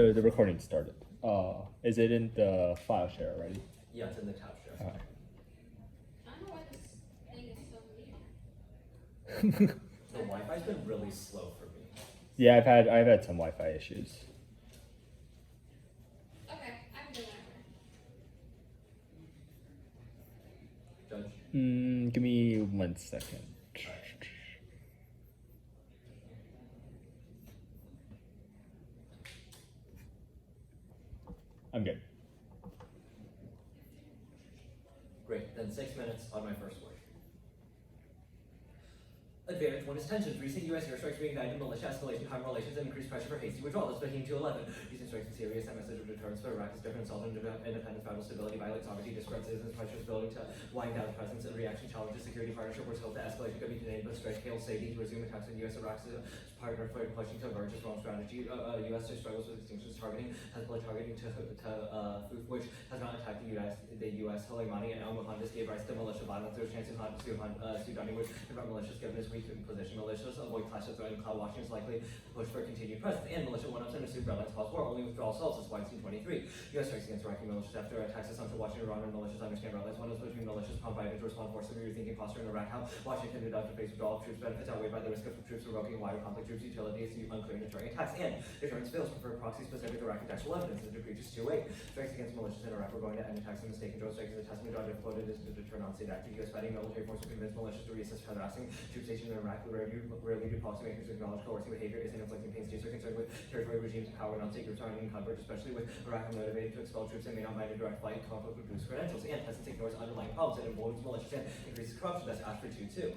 The recording started. Is it in the file share already? Yeah, it's in the tab share. Alright. I don't know why this thing is so weird. The Wi-Fi's been really slow for me. Yeah, I've had some Wi-Fi issues. Okay, I can do whatever. Judge. Give me 1 second. I'm good. Great, then 6 minutes on my first word. Advantage 1 is tensions. Recent U.S. airstrikes reignited militia escalation, harm relations, and increased pressure for hasty withdrawal. That's Beijing 211. Recent strikes in Syria sent message of deterrence for Iraq as different solving independent federal stability, violate sovereignty, disrupt citizens, pressures building to wind down presence and reaction challenges, security partnership, where hope that escalation could be delayed, but stretch Hale Sadie to resume attacks on U.S. Iraq's partner for pushing to emerge as wrong strategy. U.S. struggles with distinctions targeting, Hezbollah targeting to which has not attacked the U.S. Soleimani and al-Muhandis gave rise to militia violence. There was chance Sudani would convert militias given his weak position. Militias avoid clash of threat and cloud watching is likely to push for continued presence. And militia went up and assumed red lines cause war. Only withdrawal assaults is Weinstein 23. U.S. strikes against Iraqi militias after attacks on central watching Iran and militias understand red lines. One is between militias prompt Biden to respond forcibly rethinking posture in Iraq. How Washington did not face withdrawal of troops benefits outweighed by the risk of troops provoking wider conflict. Troops utility is unclear and deterring attacks. And deterrence fails prefer proxy specific Iraqi tactical evidence as it breaches 2-8. Strikes against militias in Iraq were going to end attacks and mistaken drone strikes as a testament to how difficult it is to deter non-state active. U.S. fighting military force will convince militias to reassess harassing troops stationed in Iraq. Rarely do policymakers acknowledge coercive behavior isn't inflicting pain. States are concerned with territory regimes and power non-state groups aren't encumbered, especially with Iraq motivated to expel troops and may not mind a direct fight. Conflict with boost credentials. And presence ignores underlying problems and emboldens militias and increases corruption. That's Ash for 2-2.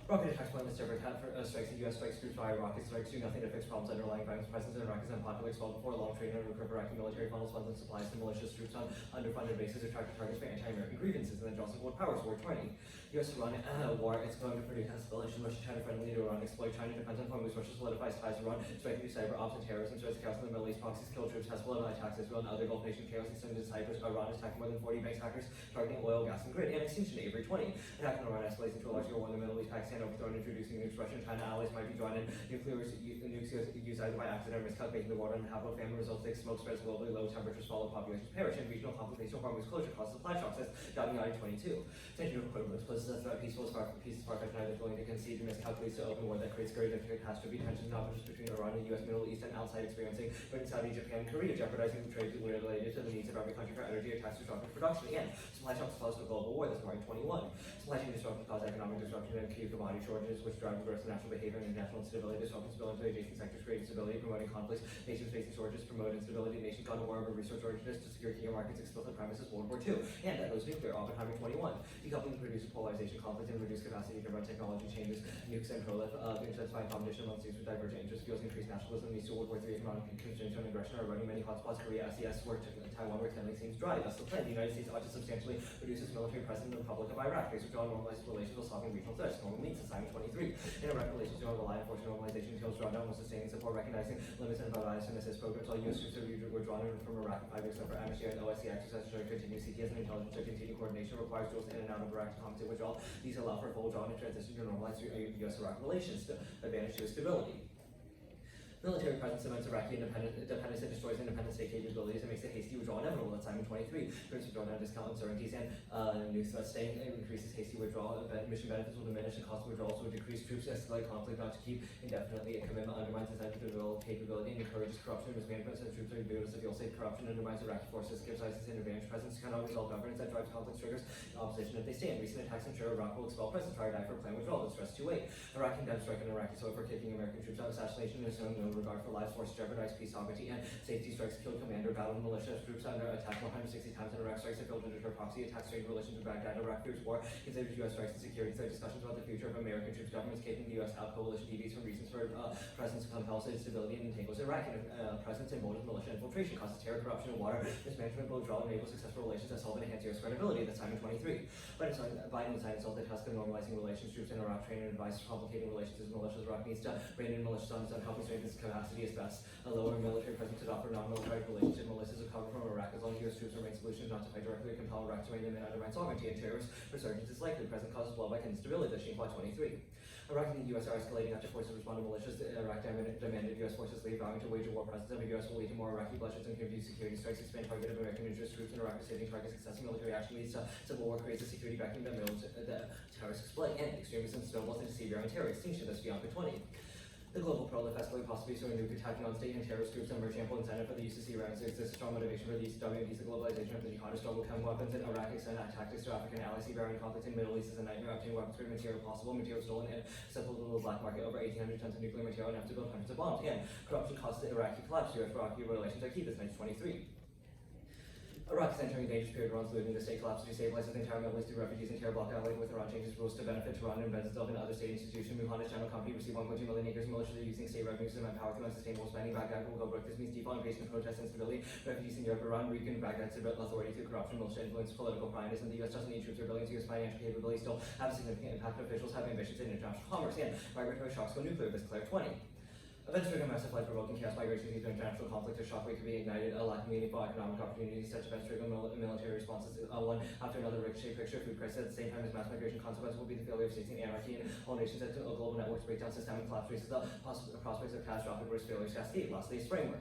Rocket attacks plan with separate strikes and U.S. strikes groups fire rocket strikes do nothing to fix problems underlying violence. Presence in Iraq is unpopular, expelled before long training and recruit Iraqi military funnels funds and supplies to malicious troops on underfunded bases, attractive targets for anti-American grievances, and then Johnson World Powers War 20. U.S.-Iran war, it's going to produce escalation. Russia-China friendly to Iran, exploit China depends on foreign moves. Russia solidifies ties to Iran, striking through cyber ops and terrorism, spreads chaos in the Middle East, proxies kill troops, Hezbollah attacks Israel and other Gulf nation chaos extended to Cyprus. Iran is attacking more than 40 banks, hackers targeting oil, gas, and grid. And extinction Avery 20. Attack on Iran escalates into a larger war in the Middle East, Pakistan overthrown, introducing nukes. Russia and China allies might be drawn in. Nukes used either by accident or miscalculating the water and habitable famine results. Thick smoke spreads globally, low temperatures follow, populations perish, and regional conflict hormones closure causes supply shocks. That's Yada 22. Tension of equivalence poses a threat. Peaceful is far from neither willing to concede and miscalculates to open war that creates greater catastrophe. Tensions not just between Iran and U.S., Middle East, and outside experiencing, but in Saudi, Japan, and Korea, jeopardizing the trade related to the needs of every country for energy, attacks disrupting production, and supply shocks cause a global war. That's March 21. Supply chain disruptions cause economic disruption and key commodity shortages, which drive reverse natural behavior and national instability. Disruptions spill into adjacent sectors, creating instability, promoting conflicts. Nations facing shortages promote instability. Nations gone to war over resource shortages to secure key markets. Explicit premises World War II. And that goes nuclear. Oppenheimer 21. Decoupling produces polarization, conflict, and reduce capacity to run technology changes. Nukes and prolif intensifying competition among states with divergent interests. Fuels increased nationalism. Leads to World War III economic constraints and aggression are running many hotspots. Korea, SES, where Taiwan, where Taiwan seems dry. That's the plan. The United States ought to substantially reduce its military presence in the Republic of Iraq. Based on normalized relations while solving regional threats. Normal means assignment 23. In Iraq, relations do not rely on forcing normalization until drawdown will sustain and support, recognizing limits and bias and assist programs. All U.S. troops were drawn in from Iraq in 5 years for Amnesty and OSCE exercises to continue CTS and intelligence to continue coordination requires drills in and out of Iraq to compensate withdrawal. These allow for full drawn and transition to normalize U.S.-Iraq relations to advantage to stability. Military presence cements Iraqi independence and destroys independent state capabilities and makes a hasty withdrawal inevitable. That's Simon 23. Brings withdrawal down discount uncertainties and new threats staying increases hasty withdrawal. Mission benefits will diminish and cost of withdrawals will decrease. Troops escalate conflict not to keep indefinitely. A commitment undermines incentive to develop capability and encourages corruption and mismanagement. Since troops are viewed as a feel safe, corruption undermines Iraqi forces, gives ISIS an advantage. Presence cannot resolve governance that drives conflict, triggers opposition if they stand. Recent attacks ensure Iraq will expel presence prior to die for planned withdrawal. That's stress 2-8. Iraq condemns strike on Iraqi soil for kicking American troops out. Assassination is shown no regard for lives. Force jeopardize peace, sovereignty, and safety. Strikes kill commander, battle militia troops under attack 160 times in Iraq. Strikes have failed to deter proxy attacks, trade relations with Baghdad. Iraq fears war, considers U.S. strikes and security threat. Discussions about the future of American troops. Governments kicking the U.S. out. Coalition deviates from reasons for presence, compels instability, and entangles Iraq. And presence emboldens militia infiltration, causes terror, corruption, and water mismanagement, withdrawal, enables successful relations that solve and enhance U.S. credibility. That's Simon 23. Biden signed the task of normalizing relations. Troops in Iraq train and advise complicating relations with militias. Iraq needs to rein in militia on helping strengthen its capacity as best. A lower military presence to offer non-military relationship. Militias will cover from Iraq as long as U.S. troops remain solutions not to fight directly or compel Iraq to rein them in and undermine sovereignty. And terrorist resurgence is likely. Present causes blowback and instability. That's Shinhua 23. Iraq and the U.S. are escalating after forces respond to militias. Iraq demanded U.S. forces leave, vowing to wage a war. Presence of the U.S. will lead to more Iraqi bloodshed and confused security strikes, expand targeted American interest groups in Iraq, receiving target success in military action leads to civil war, creates a security vacuum that terrorists exploit, and extremism snowballs into severe and terror extinction. That's beyond 20. The global prolif escalated possibly so nuke attacking on state and terrorist groups and emerging ample incentive for the UCC rounds. There exists a strong motivation for the UCW piece of globalization of the jihadist struggle, chem weapons in Iraq extend tactics to African allies. Seafaring conflict in Middle East is a nightmare. Obtaining weapons for material possible, material stolen and acceptable to the black market. Over 1,800 tons of nuclear material enough to build hundreds of bombs. And corruption caused the Iraqi collapse. U.S.-Iraqi relations are key. This 1923. Iraq is entering a dangerous period. Iran's looting the state collapse to destabilize the entire Middle East through refugees and terror bloc allied with Iran changes rules to benefit Tehran and embeds itself in other state institutions. Muhanna's general company received 1.2 million acres. Militias are using state revenues to demand power through unsustainable spending. Baghdad will go broke. This means default invasion, protest, instability. Refugees in Europe, Iran weakened Baghdad's authority through corruption, militia influence, political blindness, and the U.S. doesn't need troops or billions. U.S. financial capability still have a significant impact. Officials have ambitions in international commerce and migratory shocks go nuclear. This Claire 20. Events trigger massive life-provoking chaos migration due to international conflict or shockwave can be ignited, a lack of meaningful economic opportunities. Such events trigger military responses, one after another. Ricochet picture food crisis at the same time as mass migration. Consequence will be the failure of states and anarchy and all nations as global networks breakdown, systemic collapse, raises the prospects of catastrophic risk failures cascade. Last day's framework.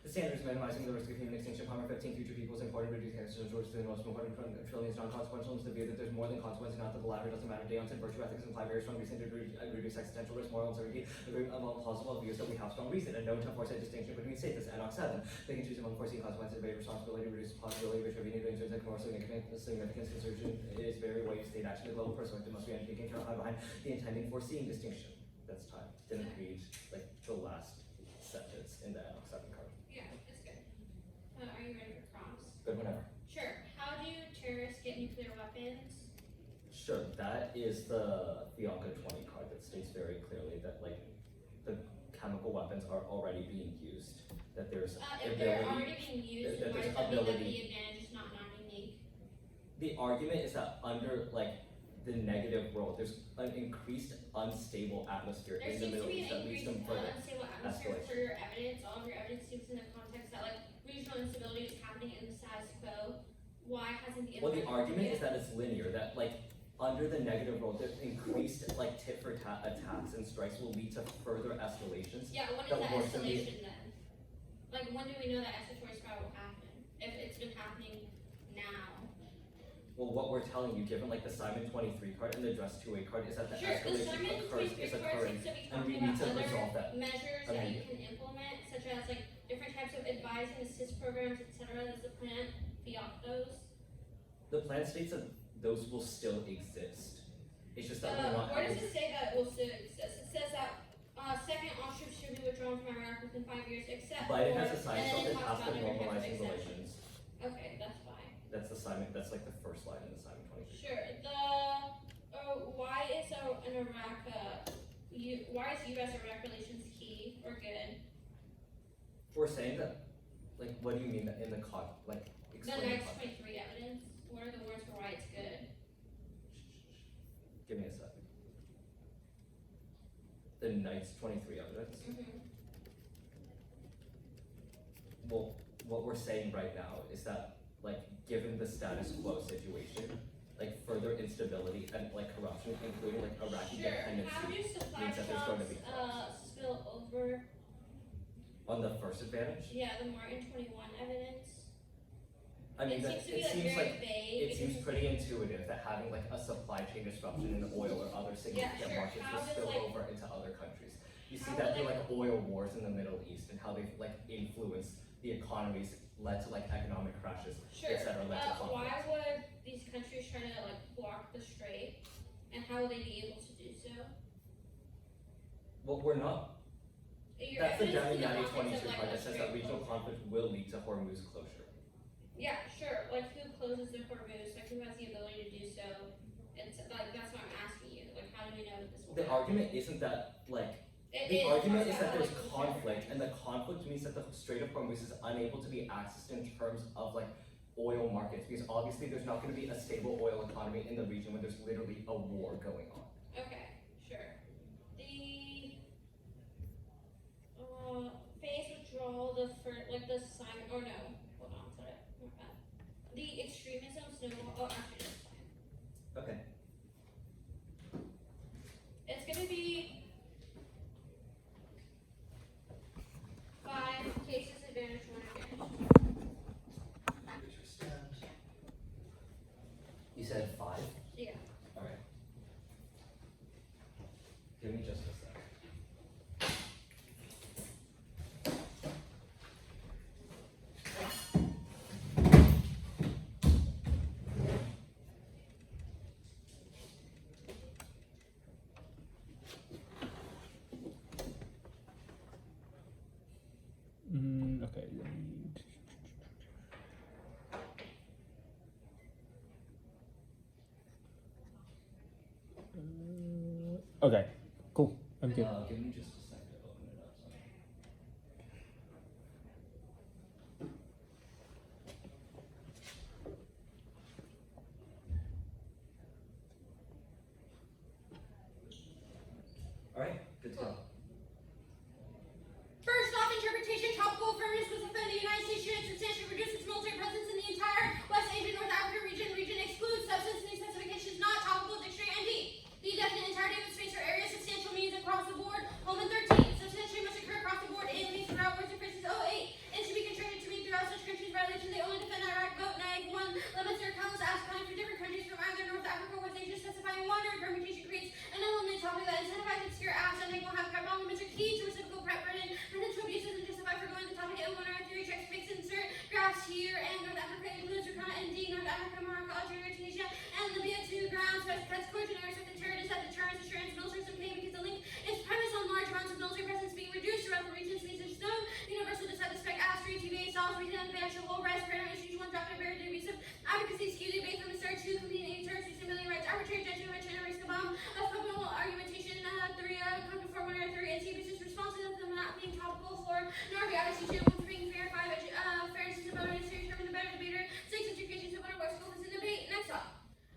The standard is minimizing the risk of human extinction. Palmer 15, future people is important. Reducing extinction towards the most important trillions non-consequential is the view that there's more than consequence, not that the latter doesn't matter. Deon said virtue ethics imply very strong reason to reduce existential risk, moral uncertainty, agreement among plausible views that we have strong reason, and no to force a distinction between status and Enoch 7. They can choose among foreseen consequences, evade responsibility, reduce the possibility of attributing to intrinsic more significance. Conservation is very way of state action. The global perspective must be undertaken to hide behind the intending foreseen distinction. That's time. Didn't read like the last sentence in the Enoch 7 card. Yeah, it's good. Are you ready for prompts? Good, whenever. Sure. How do terrorists get nuclear weapons? Sure, that is the Bianca 20 card that states very clearly that like the chemical weapons are already being used. That there's If they're already being used, why does that mean that the advantage is not non-unique? The argument is that under like the negative world, there's an increased unstable atmosphere There in the seems to Middle be East an that leads increased to further unstable atmosphere escalation. for your evidence. All of your evidence seems in the context that like regional instability is happening in the status quo. Why hasn't the Well, the impact argument yet? is that it's linear, that like under the negative world, the increased like tit for tat attacks and strikes will lead to further escalations. Yeah, when is that that works in the- escalation then? Like when do we know that escalatory spiral will happen? If it's been happening now. Well, what we're telling you, given like the Simon 23 card and the Dress 2A card, is that the Sure, the escalation Simon occurs, 23 is card occurring, seems to be and we talking need to about resolve other that. measures that you can implement, such as like different types of advise and assist programs, etc. Does the plan beyond those? The plan states that those will still exist. It's just that we're not Where able does it say that will still exist? It says that second, all troops should be withdrawn from Iraq within 5 years, except Biden for, has assigned and then something it talks after about different types of normalizing exceptions. relations. Okay, that's fine. That's the Simon, that's like the first line in the Simon 23. Sure. Why is why is U.S.-Iraq relations key or good? We're saying that, like, what do you mean that in the like, The explain the next context. 23 evidence. What are the words for why it's good? Give me a second. The Knights 23 evidence. Well, what we're saying right now is that, like, given the status quo situation, like further instability and like corruption, including like Iraqi Sure. dependency, How do supply means that there's going to be shocks spill over? on the first advantage. Yeah, the Martin 21 evidence. I mean, it that, seems to be it like seems very like vague. it seems pretty intuitive that having like a supply chain disruption in oil or other significant sure. markets How will does, spill like- over into other countries. You see how that would, through like- like oil wars in the Middle East and how they've like influenced the economies, led to like economic crashes, Sure. etc. Led to conflict. Why would these countries try to like block the strait, and how would they be able to do so? Well, we're not. Your That's the evidence in the Damiani context 23 of, like, card the that says strait that regional closure. conflict will lead to Hormuz closure. Yeah, sure. Like who closes the Hormuz? Like who has the ability to do so? It's like that's what I'm asking you. Like how do we know that this will The happen? argument isn't that like It the argument talks is that about, there's like, the conflict, different- and the conflict means that the Strait of Hormuz is unable to be accessed in terms of like oil markets, because obviously there's not going to be a stable oil economy in the region when there's literally a war going on. Okay, sure. The phase withdrawal, like the sign, or no, hold on, sorry, my bad. The extremism snowball. Oh, actually, that's fine. Okay. It's gonna be Okay, cool. I'm good. Give me just a sec to open it up. Sorry. All right, good to go. First off, interpretation, tropical firmness was offended the United States should substantially reduce its military presence in the entire West Asian North Africa region. Region excludes substance and specifications not topical dictionary and D. The definite entirety of its space or area, substantial means across the board. Home in 13. Substantially must occur across the board in these throughout words and phrases 08. And should be contracted to mean throughout such countries' violation. They only defend Iraq, vote neg 1. Limits their countless ask for different countries from either North Africa or West Asia, specifying one or permutation creates an element topic that incentivize obscure acts and they will have crap elements are key to reciprocal prep burden. Potential abuses and justify for going to the topic and one or theory checks makes insert graphs here and North Africa includes Ukraine and D, North Africa, Morocco, Algeria, Tunisia, and Libya. 2 grounds specifies core generics with the terrorists that deterrence assurance military campaign because the link is premised on large amounts of military presence being reduced throughout the region. Means there's no universal decide the spec astri TVA solves region and the actual whole rest paradigm issues one doctor buried the abusive advocacy skewed debate from the start to competing terrorists civilian rights arbitrary judgment and a risk of bomb of criminal argumentation 3 come before 1 or 3 and TB's responses of them not being topical 4 nor reality 2 being fair 5 fairness is about it to determine the better debater 6 education to better work school is in debate. Next up.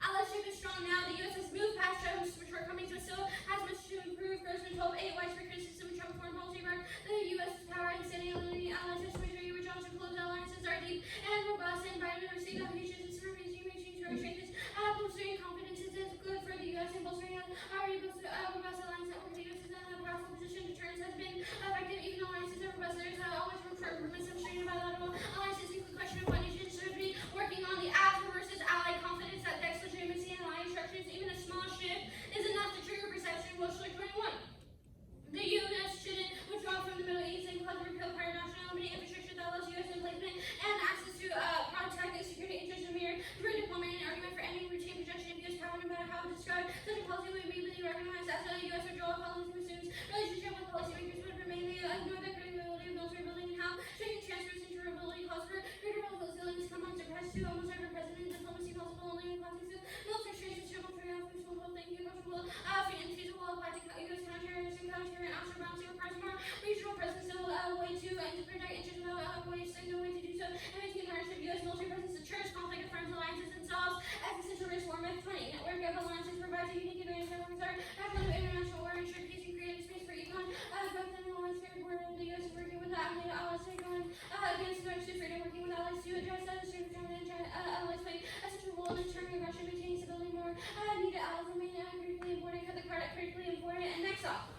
Allies is strong now. The U.S. has moved past shortcomings, but still has much to improve. Grossman 12-8 widespread criticism of Trump foreign policy work. The U.S.'s power and standing alone. Allies have switched to which also close alliances are deep and robust and environment of state applications and reaching to our strengths. Bolstering confidence is good for the U.S. and bolstering already robust alliance that the U.S. is in a powerful position. Deterrence has been effective even though alliances are robust. There's always room for improvements. Demonstrated bilateral alliances include question of what nations should be working on the after versus ally confidence that decks legitimacy and ally instructions. Even a small shift is enough to trigger perception. Bushlick 21. The U.S. shouldn't withdraw from the Middle East and cause repeal prior national limiting infrastructure that allows U.S. emplacement and access to protect the security interests of mere through diplomacy and argument for any routine projection of U.S. power, no matter how described. Such a policy would be really recognized as a U.S. withdrawal policy assumes relationship with policymakers would remain the ignore the credibility of military building and how trading transfers into durability calls for greater resilience come on surprise to almost every president diplomacy possible only in context of military strength and civil triumph which will hold thank you approachable feasible apply to U.S. counterterrorism counter and offshore balancing requires more regional presence no way to and to protect interests no way and no way to do so and maintain partnership U.S. military presence ensures conflict affirms alliances and solves existential risk form F20 network of alliances provides a unique advantage that works are backbone of international order ensure peace and creative space for econ both in the alliance fair border of the U.S. working with the allied allies going against American freedom working with allies to address that issue and allies play a central role in deterring aggression maintaining stability more needed allies remain critically important cut the card critically important and next up.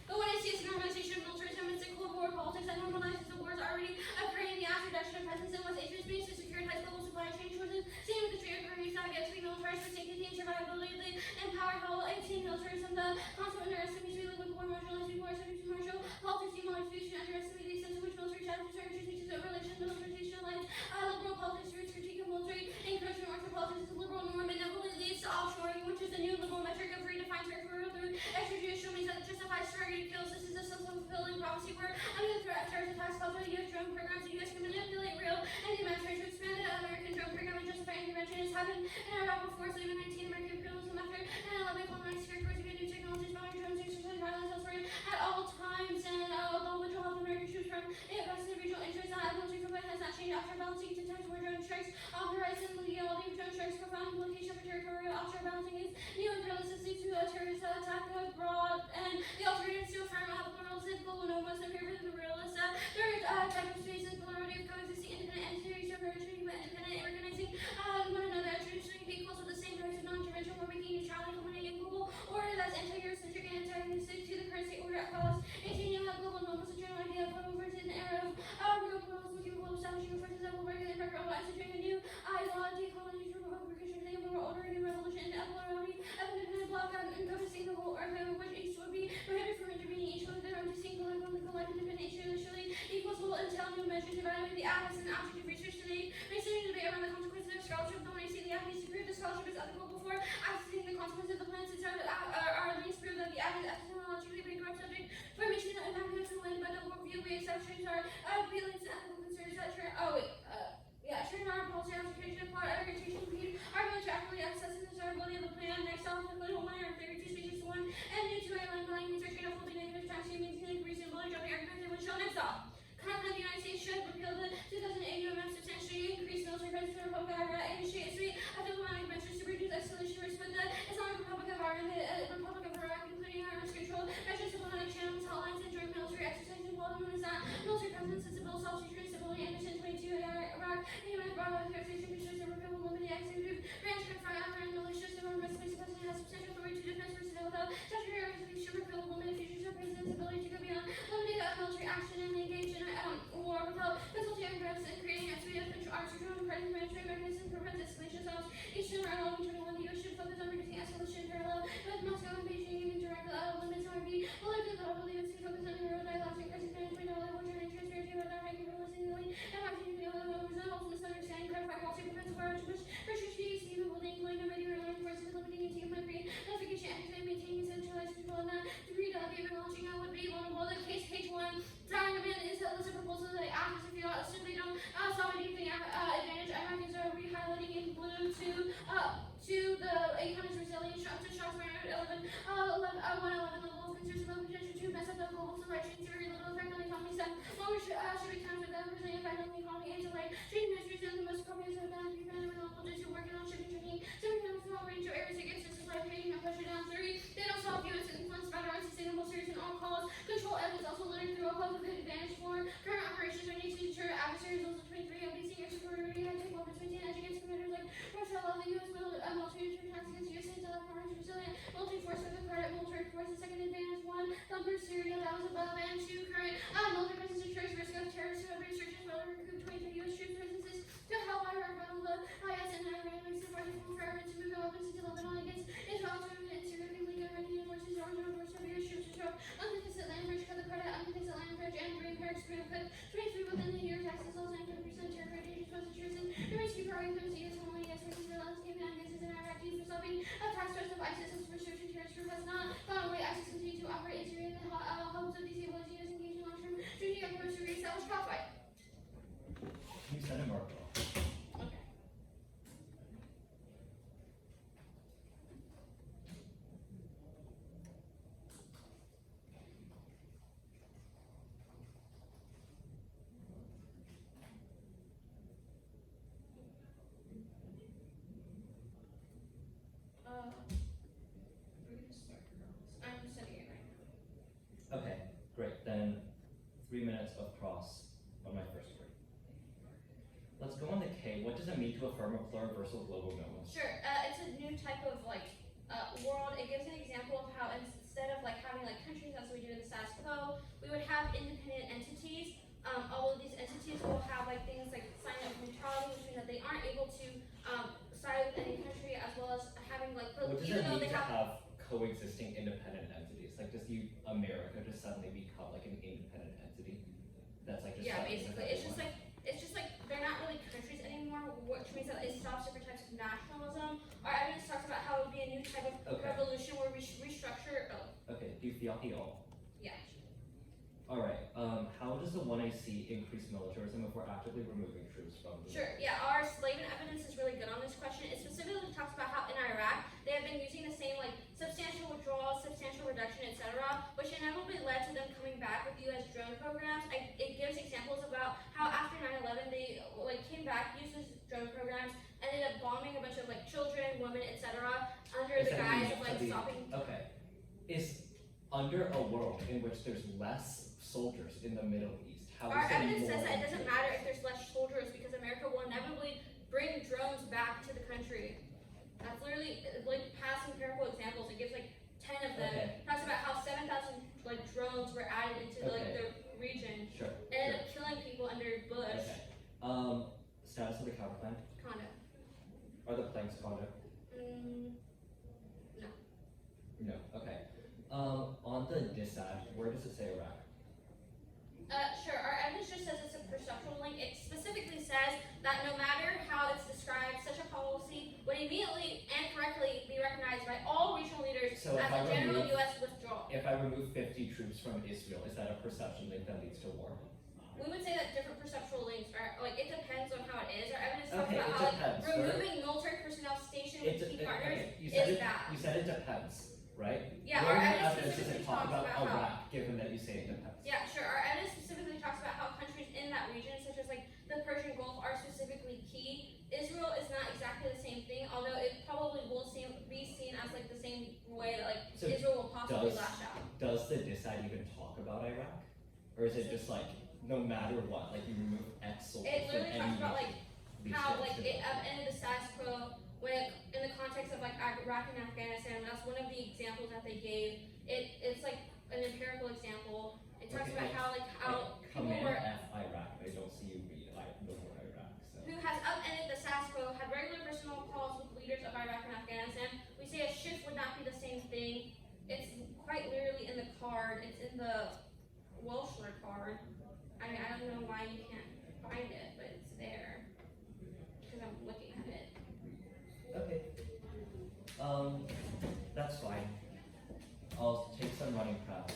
But when I see this normalization of militarism and Cold War politics that normalizes the wars already occurring, the after reduction of presence in West Asian space to securitize global supply chain choices, seeing with the trade agreements that get to be militarized for safety and survivability of the empower how 18 militarism, the constant underestimation we live with war marginalized before subject to martial politics, demilitarization, underestimate the extent to which military challenges are introduced into relations, militarization lines, liberal politics roots, critique of military encroachment, martial politics is a liberal norm, and inevitably leads to offshoring, which is the new liberal metric of redefined territorial through extrajudicial means that justifies targeted kills. This is a self-fulfilling prophecy where under the threat of terrorist attacks caused by U.S. drone programs, the U.S. can manipulate real and humanitarian to expand the American drone program and justify intervention has happened in Iraq before, so even 19 American criminals after 9/11 colonized territories again new technologies, bombing drones, exercise violence elsewhere at all times, and although withdrawal of American troops from Western regional interests, military component has not changed after balancing to times where drone strikes authorize and legality of drone strikes profound implication for territorial offshore balancing is new imperialism to a terrorist attack abroad, and the alternatives to affirm pluralism, global norms, and favor the realist, third type of space and plurality of coexisting independent entities, separation, but independent, organizing one another, traditionally equals with the same types of non-intervention, we're making neutrality, culminating global order that's anti-Eurocentric and antagonistic to the current state order at cost, maintaining global norms, a general idea of global versus an era of real pluralism, capable of establishing forces that will regulate record of instituting a new ideology, colonization, revolution, the global order, a new revolution, and plurality of independent bloc so they don't solve anything. Advantage Iraqis are re-highlighting in blue to the economy's resilience to shocks by 111 level of concerns about potential to mess up the global supply chain, very little effect on the economy. Some longer should be times with the resilient effect on the economy and delay. Trading ministries and the most appropriate have been prevented with local to working on shipping training. Some economic small range of areas against this supply chain and push it down 30. They don't solve U.S. influence about our sustainable series and all calls. Control F is also littered through a public advantage for current operations when need to deter adversaries. Also 23 OBC extraordinary had to take over 20 edge against commanders like Russia, allow the U.S. military to attacks against U.S. and foreign resilient multi-force with the credit military force. The second advantage one, Thumper Syria, that was above, and two current military presence destroys risk of terrorists who have researchers will recruit 23 U.S. troop presences to help Iraq battle the IS and Iran makes it harder for forever to move weapons into Lebanon against Israel to and Syria completely Iranian forces are under force of U.S. troops to show uncontested land bridge cut the credit uncontested land bridge and green parks green cut 23 within the year taxes loss 9% terror radiation supposed to treason the risk you probably comes to U.S. homeland against forces the landscape and against in Iraq used for solving a task force of ISIS as research and terrorist group has not gone away. ISIS continue to operate in Syria in the hopes of destabilizing U.S. engaging long-term treaty of Mercer reestablished crossfire. You said it, Marco. Okay. We're gonna start. I'm studying it right now. Okay, great. Then 3 minutes of cross on my first word. Let's go on to K. What does it mean to affirm a pluriversal global moment? Sure. It's a new type of world. It gives an example of how instead of having countries as we do in the status quo, we would have independent entities. All of these entities will have things like sign of neutrality, which means that they aren't able to side with any country, as well as having What does it mean to have coexisting independent entities? Does America just suddenly become an independent entity? That's just basically. It's just they're not really countries anymore, which means that it stops different types of nationalism. Our evidence talks about how it would be a new type of revolution where we restructure. Okay, do you feel heal? Yeah. Alright, how does the 1AC increase militarism if we're actively removing troops from the Sure, yeah, our Slavin evidence is really good on this question. It specifically talks about how in Iraq, they have been using the same substantial withdrawal, substantial reduction, etc., which inevitably led to them coming back with U.S. drone programs. It gives examples about how after 9/11, they came back, used those drone programs, ended up bombing a bunch of children, women, etc., under the guise of stopping. Okay, is under a world in which there's less soldiers in the Middle East, how Our is it evidence says more that it doesn't matter if there's less soldiers because America will inevitably bring drones back to the country. That's literally past empirical examples. It gives 10 of them. Okay. Talks about how 7,000 drones were added into the region. Sure. Ended up killing people under Bush. Okay. Status of the counterplan? Condo. Are the planks condo? No. No. Okay. On the disad, where does it say Iraq? Sure. Our evidence just says it's a perceptual link. It specifically says that no matter how it's described, such a policy would immediately and correctly be recognized by all regional leaders So as a general U.S. withdrawal. If I remove 50 troops from Israel, is that a perception link that leads to war? We would say that different perceptual links are it depends on how it is. Our evidence talks Okay, about it how depends. removing military personnel stationed with key partners You said is it, bad. You said it depends, right? Yeah, Where our in the evidence evidence does it specifically talk talks about about how. Iraq, given that you say it depends? Yeah, sure. Our evidence specifically talks about how countries in that region, such as the Persian Gulf, are specifically key. Israel is not exactly the same thing, although it probably will be seen as the same way that So Israel will possibly does- lash out. Does the disad even talk about Iraq? Or is it just no matter what, you remove X soldiers It from literally any talks about these how things it upended the status quo when in the context of Iraq and Afghanistan. That's one of the examples that they gave. It's an empirical example. It talks Okay, about how people Command were F Iraq, I don't see you read the word Iraq, so. who has upended the status quo, had regular personal calls with leaders of Iraq and Afghanistan. We say a shift would not be the same thing. It's quite literally in the card. It's in the Welshler card. I don't know why you can't find it, but it's there. Because I'm looking at it. Okay. That's fine. I'll take some running prep.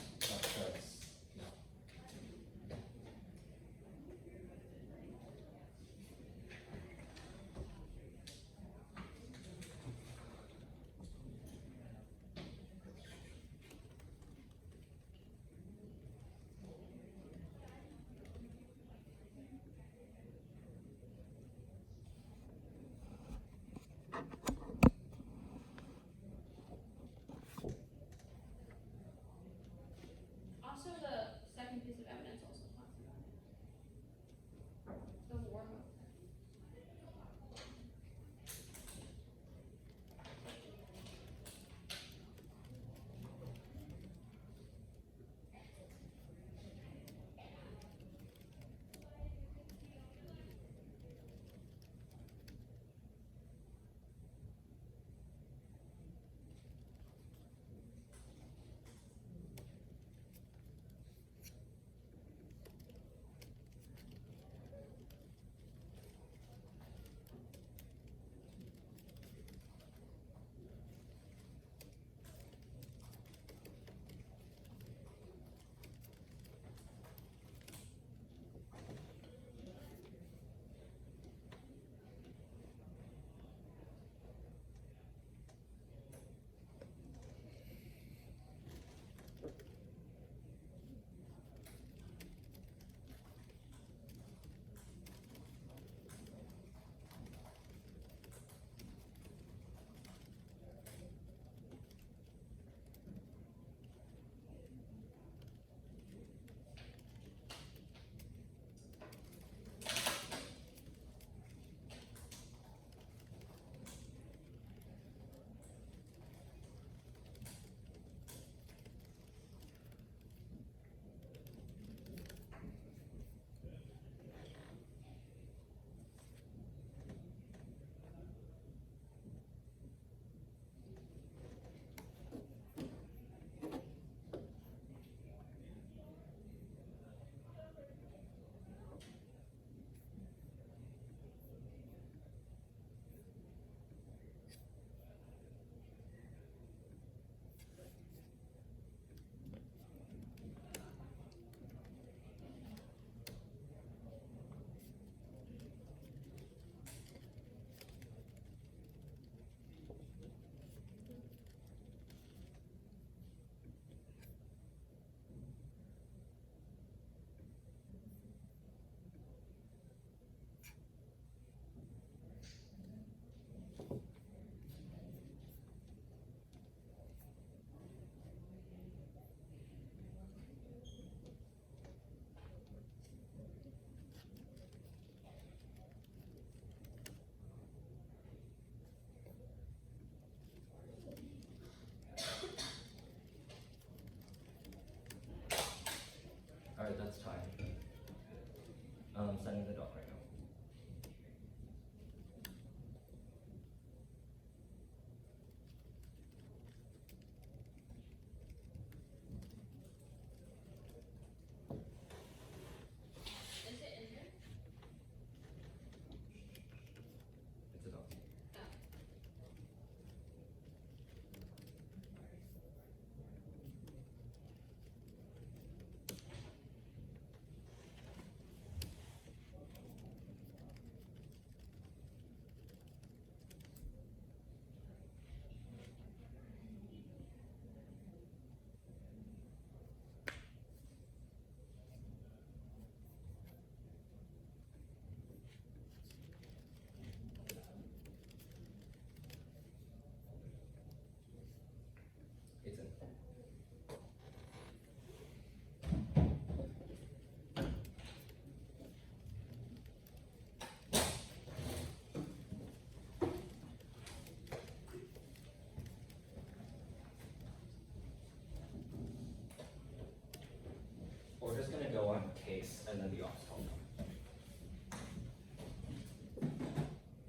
case, and then the office held down.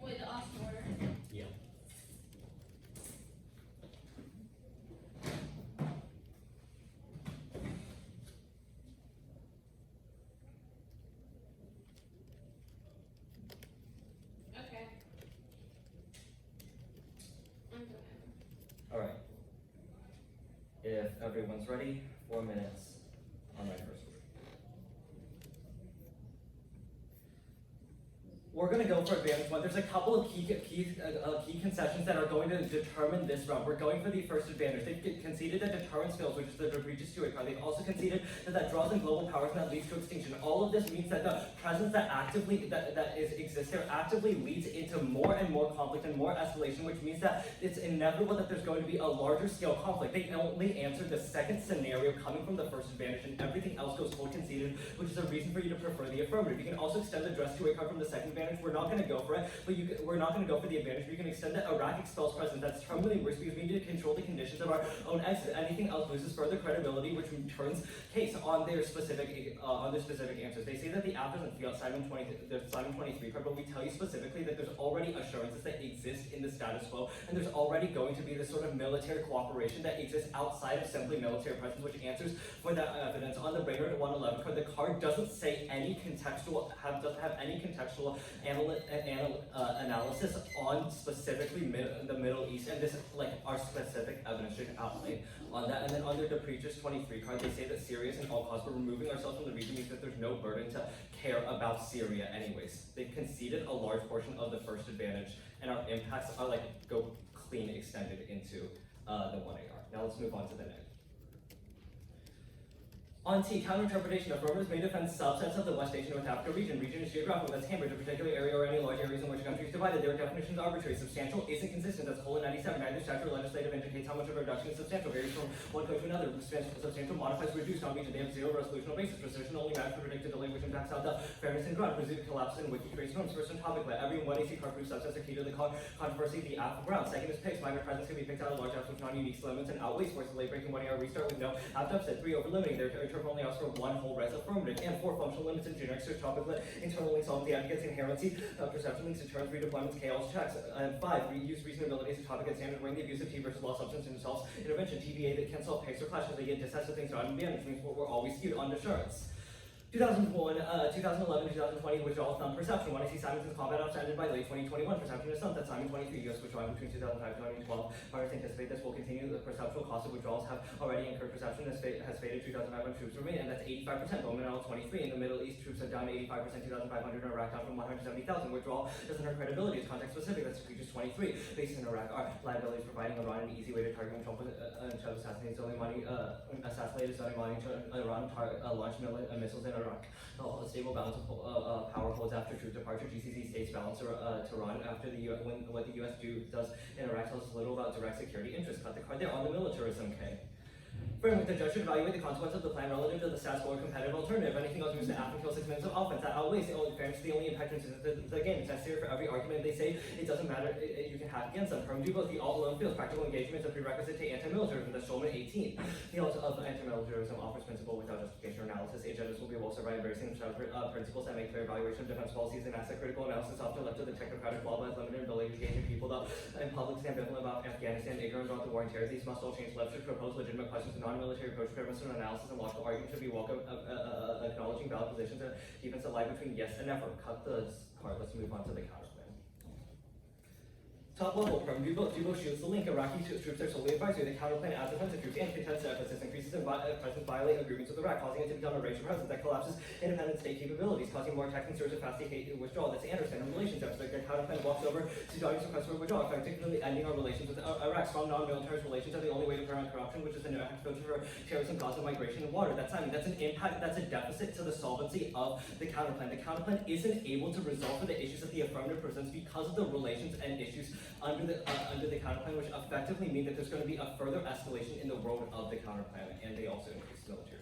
Wait, the Austin order. Yeah. Okay. I'm done. All right. If everyone's ready, 4 minutes on my first word. We're going to go for advantage one. There's a couple of key concessions that are going to determine this round. We're going for the first advantage. They've conceded that deterrence fails, which is the egregious Stewart card. They've also conceded that draws in global powers and that leads to extinction. All of this means that the presence that exists here actively leads into more and more conflict and more escalation, which means that it's inevitable that there's going to be a larger scale conflict. They only answered the second scenario coming from the first advantage, and everything else goes full conceded, which is a reason for you to prefer the affirmative. You can also extend the dress to a card from the second advantage. We're not going to go for it, but we're not going to go for the advantage. You can extend the Iraq expels presence. That's terminally worse because we need to control the conditions of our own exit. Anything else loses further credibility, which turns case on their specific answers. They say that the app doesn't feel Simon 23 card, but we tell you specifically that there's already assurances that exist in the status quo, and there's already going to be this sort of military cooperation that exists outside of simply military presence, which answers for that evidence. On the Brainerd 111 card, the card doesn't say any contextual, doesn't have any contextual analysis on specifically the Middle East, and this our specific evidence should outline on that. And then under the Preachers 23 card, they say that Syria is an all cause, but removing ourselves from the region means that there's no burden to care about Syria anyways. They've conceded a large portion of the first advantage, and our impacts are go clean extended into the 1AR. Now let's move on to the next. On T, counterinterpretation. Affirmatives may defend subsets of the West Asian North Africa region. Region is geographical, that's Cambridge, a particular area or any large areas in which a country is divided. Their definition is arbitrary. Substantial isn't consistent, that's colon 97. Neither statute or legislative indicates how much of a reduction is substantial. Varies from one code to another. Substantial modifies reduced on region. They have zero resolutional basis. Precision only matters for predicted delay, which impacts out the fairness and ground. Presumed collapses in wiki trace norms. First on Topicality. Every 1AC card proof subsets are key to the controversy. The alpha ground. Second is picks. Minor presence can be picked out of large apps with non-unique limits and outweighs forces late breaking 1AR restart with no apt upset. 3 over limiting. Their interval only asks for one whole res affirmative, and 4 functional limits in generic search Topicality, internal links, solve the advocates, inherency, perception links, deterrence, redeployments, chaos checks, and 5, reuse reasonability as a topic at standard, weighing the abuse of T versus law substance and self intervention, TVA that can solve picks or clashes, they get dissets of things not in damage, means we're always skewed on assurance. 2001, 2011, 2020 withdrawal thumb perception. When I see Simonson's combat ops ended by late 2021, perception is thumped at Simon 23. US withdrawing between 2005 and 2012. Pirates anticipate this will continue. The perceptual cost of withdrawals have already incurred. Perception has faded. 2,500 troops remain, and that's 85%. Bowman L 23 in the Middle East, troops are down to 85%. 2,500 in Iraq, down from 170,000. Withdrawal doesn't hurt credibility. It's context specific. That's just 23. Bases in Iraq are liabilities, providing Iran an easy way to target Trump assassinated Soleimani, Iran launched missiles in Iraq. A stable balance of power holds after troop departure. GCC states balance Tehran after what the U.S. does in Iraq tells us little about direct security interests. Cut the card there on the militarism, okay? Framework, the judge should evaluate the consequence of the plan relative to the status quo or competitive alternative. Anything else moves to after kill 6 minutes of offense. That outweighs the only fairness, the only impact into the game. It's necessary for every argument they say. It doesn't matter, you can have against them. Perm do both. The all alone feels practical engagement is a prerequisite to anti-militarism. That's Shulman 18. The also of anti-militarism offers principle without justification or analysis. Agendas will be well served by embracing principles that make clear evaluation of defense policies and asset critical analysis often left to the technocratic law by its limited ability to engage people in public stand ambivalent about Afghanistan, ignorant about the war and terror. These must all change. Left should propose legitimate questions to non-military approach. An analysis and logical argument should be welcome, acknowledging valid positions and defense that lie between yes and never. Cut the card. Let's move on to the counterclaim. Top level, Perm Dubo shields the link. Iraqi troops are solely advisory. The counterclaim adds defensive troops and contends emphasis increases in presence violate agreements with Iraq, causing it to become a racial presence that collapses independent state capabilities, causing more attacks and surge of fast withdrawal. That's Anderson and relations deficit. The counterclaim walks over to Saudis' request for withdrawal, particularly ending our relations with Iraq. Strong non-military relations are the only way to prevent corruption, which is an approach for terrorism, Gaza, migration, and water. That's an impact. That's a deficit to the solvency of the counterclaim. The counterclaim isn't able to resolve for the issues that the affirmative presents because of the relations and issues under the counterclaim, which effectively mean that there's going to be a further escalation in the world of the counterclaim, and they also increase military.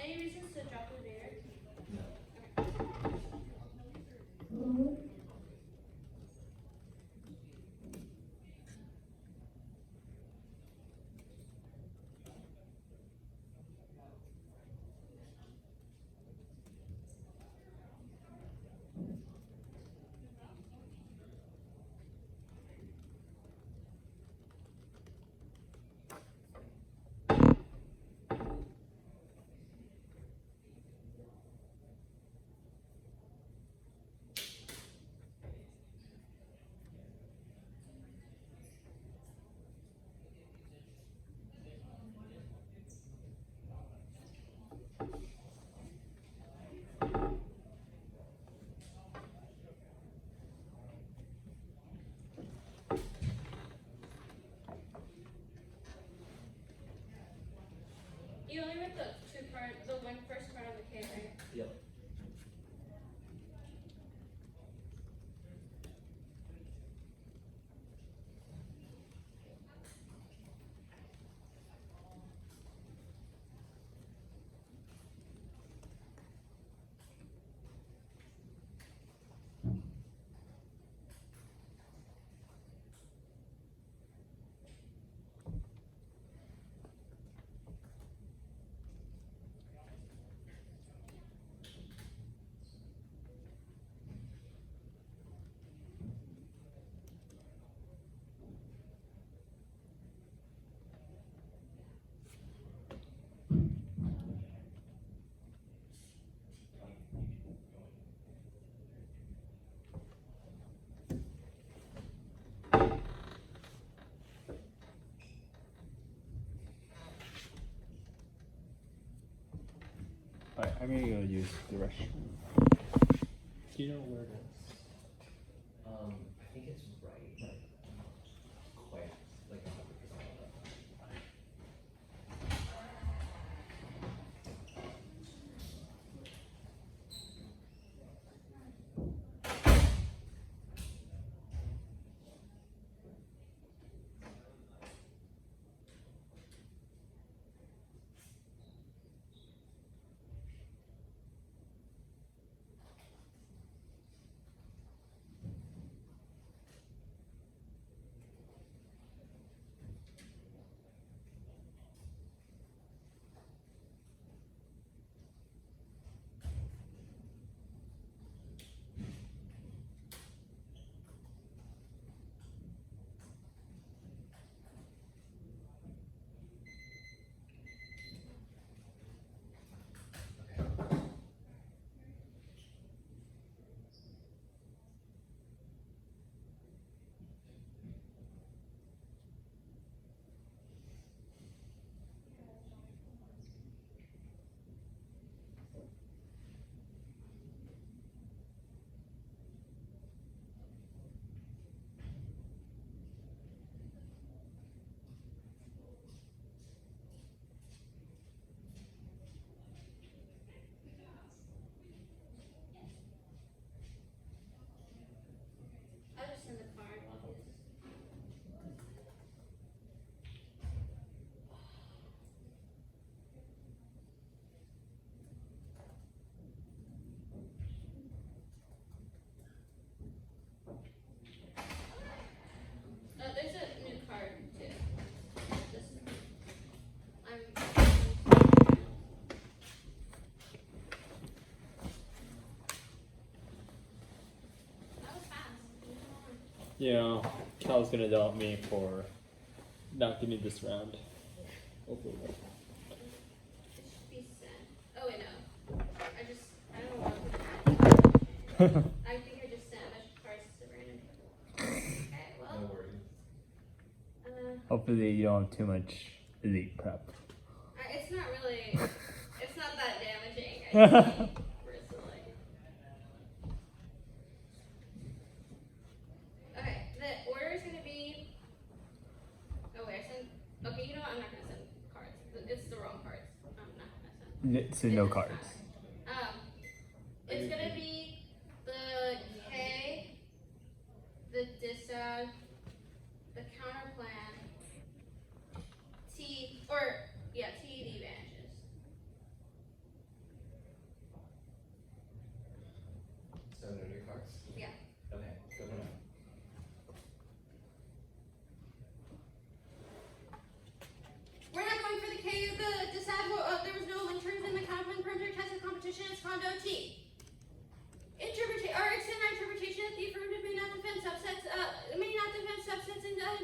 Any reasons to drop the beer? No. You only read the one first part of the K, right? Yep. Alright, I'm gonna go use the restroom. Do you know where it is? I think it's right, but I'm not quite like 100% on that. I'll just send the card while he's. There's a new card too. This, that was fast. Yeah, Cal's gonna doubt me for not getting this round. Hopefully. It should be sent. Oh wait, no. I don't know what I think I just sent a bunch of cards to random people. Okay, well. No worries. Hopefully you don't have too much elite prep. It's not really. It's not that damaging. I think, personally. Okay, the order is gonna be. Oh wait, I sent. Okay, you know what? I'm not gonna send cards. It's the wrong cards. I'm not gonna send. So It no doesn't cards. matter. It's gonna be the K, the disad, the counterplan, T, the advantages. Rondo T. Extend our interpretation that the affirmative may not defend subsets and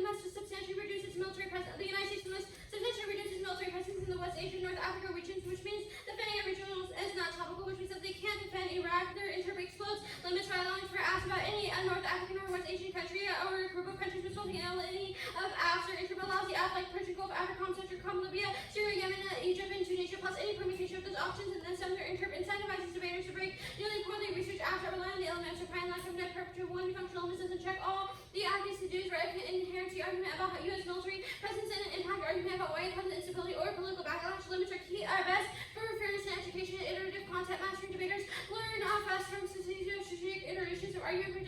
must substantially reduce its military presence. The United States must substantially reduce its military presence in the West Asia, North Africa regions, which means defending a region is not topical, which means that they can't defend Iraq. Their interb explodes limits by allowing for asks about any North African or West Asian country or a group of countries resulting in any of asks or interb allows the asks like Persian Gulf, Africa, Central, Libya, Syria, Yemen, Egypt, and Tunisia, plus any permutation of those options, and then some their interb incentivizes debaters to break newly poorly researched asks that rely on the elements of prime lack of net perpetual one functional illnesses and check all the arguments to do is right inherent argument about how U.S. military presence and impact argument about why it causes instability or political backlash limits are key best for fairness and education and iterative content mastering debaters learn fast from strategic iterations of argument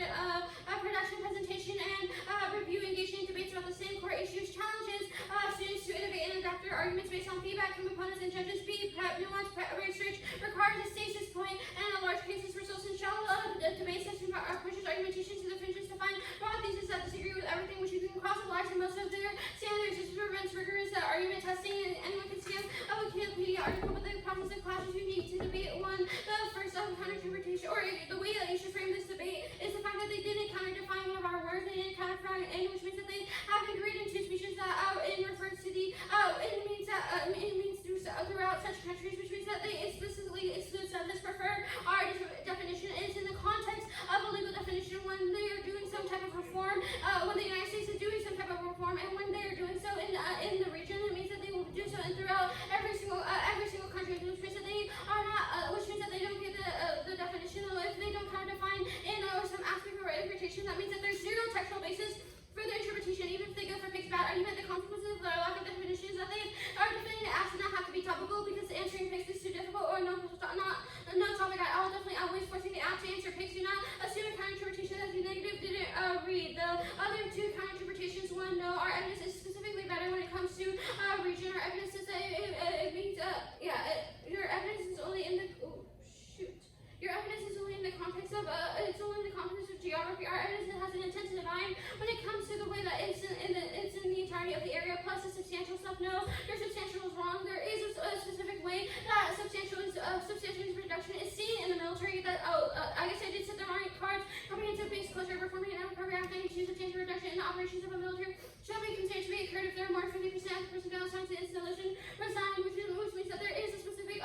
production presentation and review engaging in debates about the same core issues challenges students to innovate and adapt their arguments based on feedback from opponents and judges. B prep nuance research requires a stasis point and a large cases results in shallow debate session pushes argumentation to the fringes to find raw theses that disagree with everything which you can cross the lines in most of their standards. This prevents rigorous argument testing, and anyone can scan a Wikipedia article, but the process of clash is unique to debate one. The first counter-interpretation, or the way that you should frame this debate is the fact that they didn't counter-define one of our words, they didn't counter-define any, which means that they haven't created two species that it refers to the it means throughout such countries, which means that they explicitly exclude subjects preferred. Our definition is in the context of a legal definition when they are doing some type of reform, when the United States is doing some type of reform, and when they are doing so in the region, it means that they will do so and throughout every single country, which means that they are not, which means that they don't get the definition. If they don't kind of define in some aspect of our interpretation, that means that there's zero textual basis for their interpretation. Even if they go for pig's bad argument, the consequences of their lack of definition is that they are defending the ask not have to be topical because answering pigs is too difficult or no topic at all. Definitely always forcing the ask to answer pigs. Do not assume a counter interpretation that the negative didn't read. The other two counter interpretations, one, no, our evidence is specifically better when it comes to region. Our evidence is that it means your evidence is only in the your evidence is only in the context of geography. Our evidence has an intent to divine when it comes to the way that it's in the entirety of the area plus the substantial stuff. No, your substantial is wrong. There is a specific way that substantial reduction is seen in the military. That I guess I did set the wrong cards. Comprehensive base closure, performing an program that use substantial reduction in the operations of a military shall be considered to be occurred if there are more than 50% of the personnel assigned to installation resigned, which means that there is a specific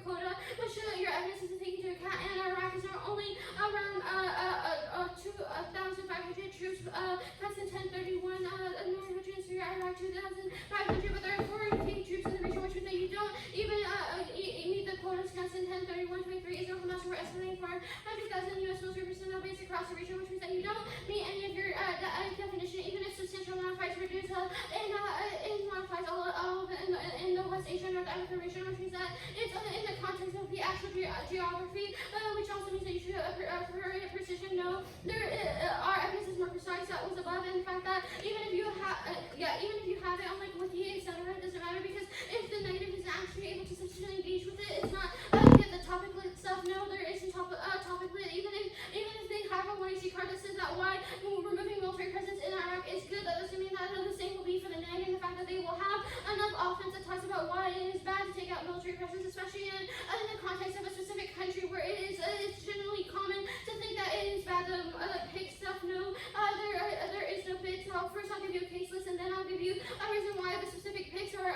quota which your evidence is taken into account, and Iraq is only around 2,500 troops, that's in 1031, 900 in Syria, Iraq 2,500, but there are 4K troops in the region, which means that you don't even meet the quotas counts in 1031-23. Israel Hamas were estimating for 100,000 U.S. military personnel based across the region, which means that you don't meet any of your definition, even if substantial modifies reduce modifies all of it in the West Asia North Africa region, which means that it's in the context of the actual geography, which also means that you should precision. No, our evidence is more precise. That was above, and the fact that even if you have it on like Wiki, etc., it doesn't matter because if the negative is actually able to sufficiently engage with it, it's not get the topic lit stuff. No, there isn't topic lit. Even if they have a 1AC card that says that why removing military presence in Iraq is good, that doesn't mean that the same will be for the negative. The fact that they will have enough offense that talks about why it is bad to take out military presence, especially in the context of a specific country where it's generally common to think that it is bad. The pig stuff, no, there is no pig. So first I'll give you a case list, and then I'll give you a reason why the specific pigs are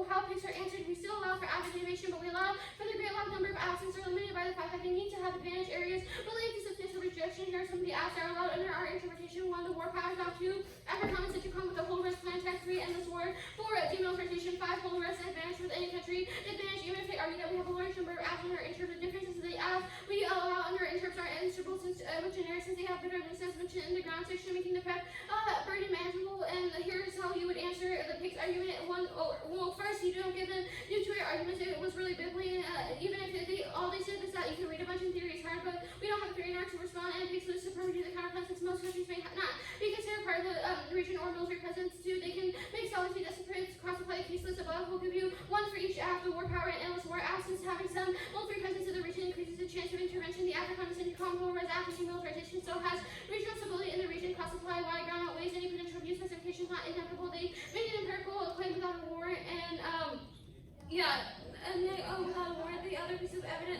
how pigs are answered. We still allow for active innovation, but we allow for the great large number of absence are limited by the fact that they need to have advantage areas related to substantial rejection. Here are some of the acts that are allowed under our interpretation. 1, the war powers. 2, Afrikaans that you come with the whole risk plan tax 3, endless war. 4, demilitarization. 5, whole risk advantage with any country. Advantage even if they argue that we have a large number of acts under our interpret differences they ask. We allow under our interprets are answerable since generic since they have better sense mentioned in the ground section, making the prep burden manageable. And here's how you would answer the pig's argument. First you don't give them new to your arguments. It was really biblically, even if all they said is that you can read a bunch in theory is hard, but we don't have a theory in order to respond, and pigs lose supremacy to the counterplans since most countries may not be considered part of the region or military presence. 2, they can make solidly disciplines cross-apply the case list above. We'll give you 1 for each act. The war power and endless war absence. Having some military presence in the region increases the chance of intervention. The Afrikaans and Congo res after demilitarization so has regional stability in the region. Cross-supply wide ground outweighs any potential abuse. Specifications not inevitable. They made an empirical claim without a warrant, and without a warrant. The other piece of evidence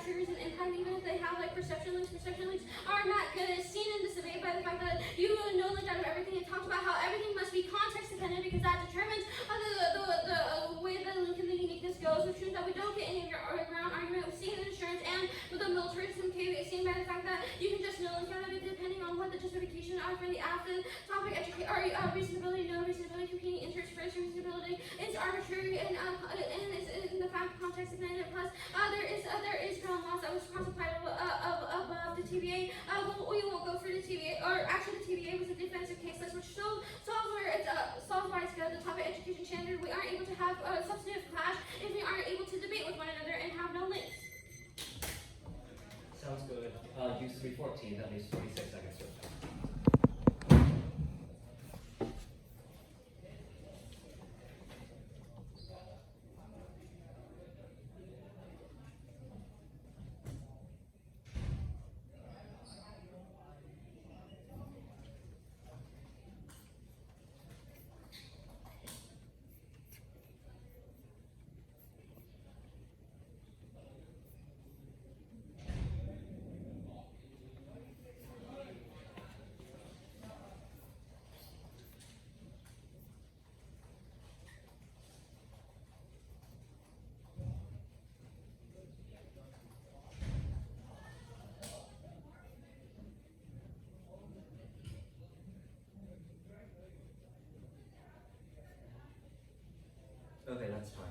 triggers an impact, even if they have like perception links. Perception links are not good. It's seen in this debate by the fact that you know link out of everything. It talks about how everything must be context dependent because that determines the way that the link and the uniqueness goes, which means that we don't get any of your ground argument with seeing the insurance and with the militarism case seen by the fact that you can just know link out of it depending on what the justification are for the after topic educate or reasonability, no reasonability, competing interests, first reasonability is arbitrary and is in the fact context dependent. Plus, there is ground loss that was classified above the TVA. We won't go through the TVA, or actually the TVA was a defensive case list, which solves where it's solves why it's good. The topic education standard, we aren't able to have a substantive clash if we aren't able to debate with one another and have no links. Sounds good. Use 314, that leaves 46 seconds to respond. Okay, that's fine.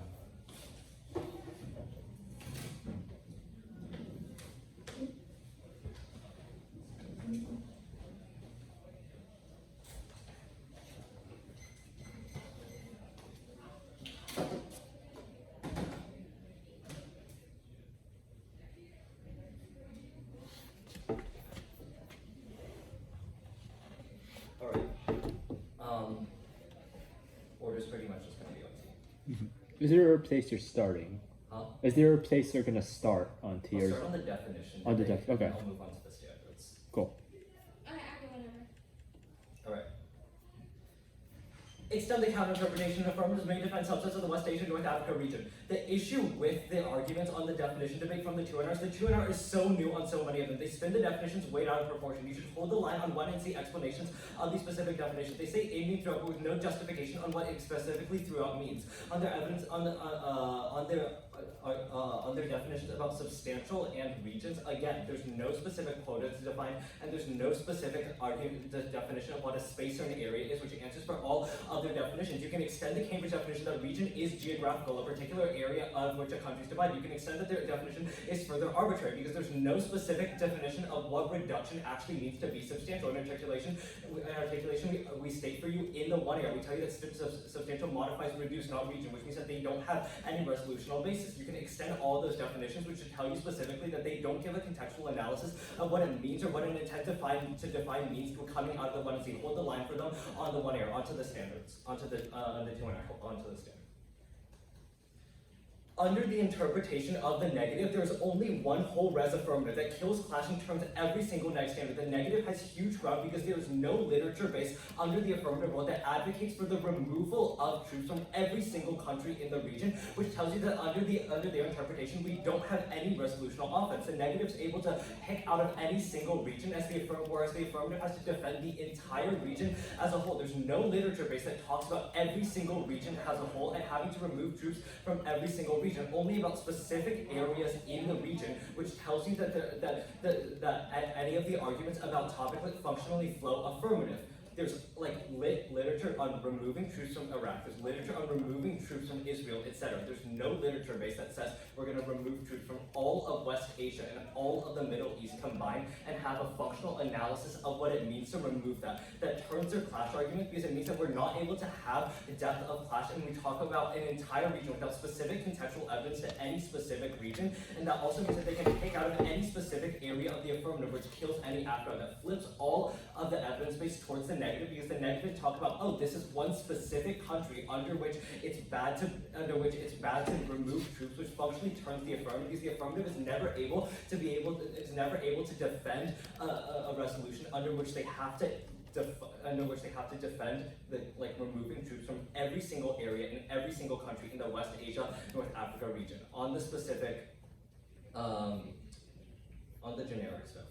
All right. Order's pretty much just gonna be up to you. Is there a place you're starting? Huh? Is there a place you're gonna start on I'll tiers? start on the definition. On the debate, okay. and I'll move on to the standards. Cool. Okay, I can whenever. All right. Extend the counter-interpretation of affirmatives may defend subsets of the West Asia North Africa region. The issue with the arguments on the definition debate from the 2NRs, the 2NR is so new on so many of them. They spin the definitions way out of proportion. You should hold the line on one and see explanations of these specific definitions. They say aiming throughout with no justification on what it specifically throughout means. On their evidence, on their definitions about substantial and regions, again, there's no specific quota to define, and there's no specific argument, the definition of what a space or an area is, which answers for all other definitions. You can extend the Cambridge definition that region is geographical, a particular area of which a country is divided. You can extend that their definition is further arbitrary because there's no specific definition of what reduction actually means to be substantial. In articulation, we state for you in the one area, we tell you that substantial modifies reduce, not region, which means that they don't have any resolutional basis. You can extend all those definitions, which should tell you specifically that they don't give a contextual analysis of what it means or what an intent to define means coming out of the one and see. Hold the line for them on the one area, onto the standards, onto the 2NR, onto the standard. Under the interpretation of the negative, there is only one whole res affirmative that kills clashing terms every single neg standard. The negative has huge ground because there is no literature base under the affirmative rule that advocates for the removal of troops from every single country in the region, which tells you that under their interpretation, we don't have any resolutional offense. The negative is able to pick out of any single region, whereas the affirmative has to defend the entire region as a whole. There's no literature base that talks about every single region as a whole and having to remove troops from every single region. Only about specific areas in the region, which tells you that any of the arguments about topic like functionally flow affirmative. There's like literature on removing troops from Iraq. There's literature on removing troops from Israel, etc. There's no literature base that says we're going to remove troops from all of West Asia and all of the Middle East combined and have a functional analysis of what it means to remove that. That turns their clash argument because it means that we're not able to have the depth of clash, and we talk about an entire region without specific contextual evidence to any specific region, and that also means that they can pick out of any specific area of the affirmative, which kills any after that flips all of the evidence base towards the negative, because the negative talk about, oh, this is one specific country under which it's bad to remove troops, which functionally turns the affirmative, because the affirmative is never able to defend a resolution under which they have to defend removing troops from every single area in every single country in the West Asia, North Africa region. On the specific On the generic stuff.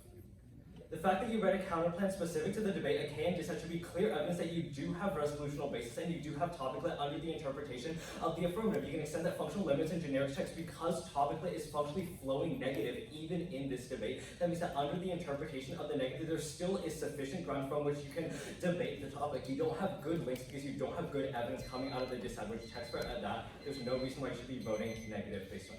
The fact that you read a counterplan specific to the debate at K and dissent should be clear evidence that you do have resolutional basis and you do have topically under the interpretation of the affirmative. You can extend that functional limits in generic checks because topically is functionally flowing negative even in this debate. That means that under the interpretation of the negative, there still is sufficient ground from which you can debate the topic. You don't have good links because you don't have good evidence coming out of the dissent, which checks for that. There's no reason why you should be voting negative based on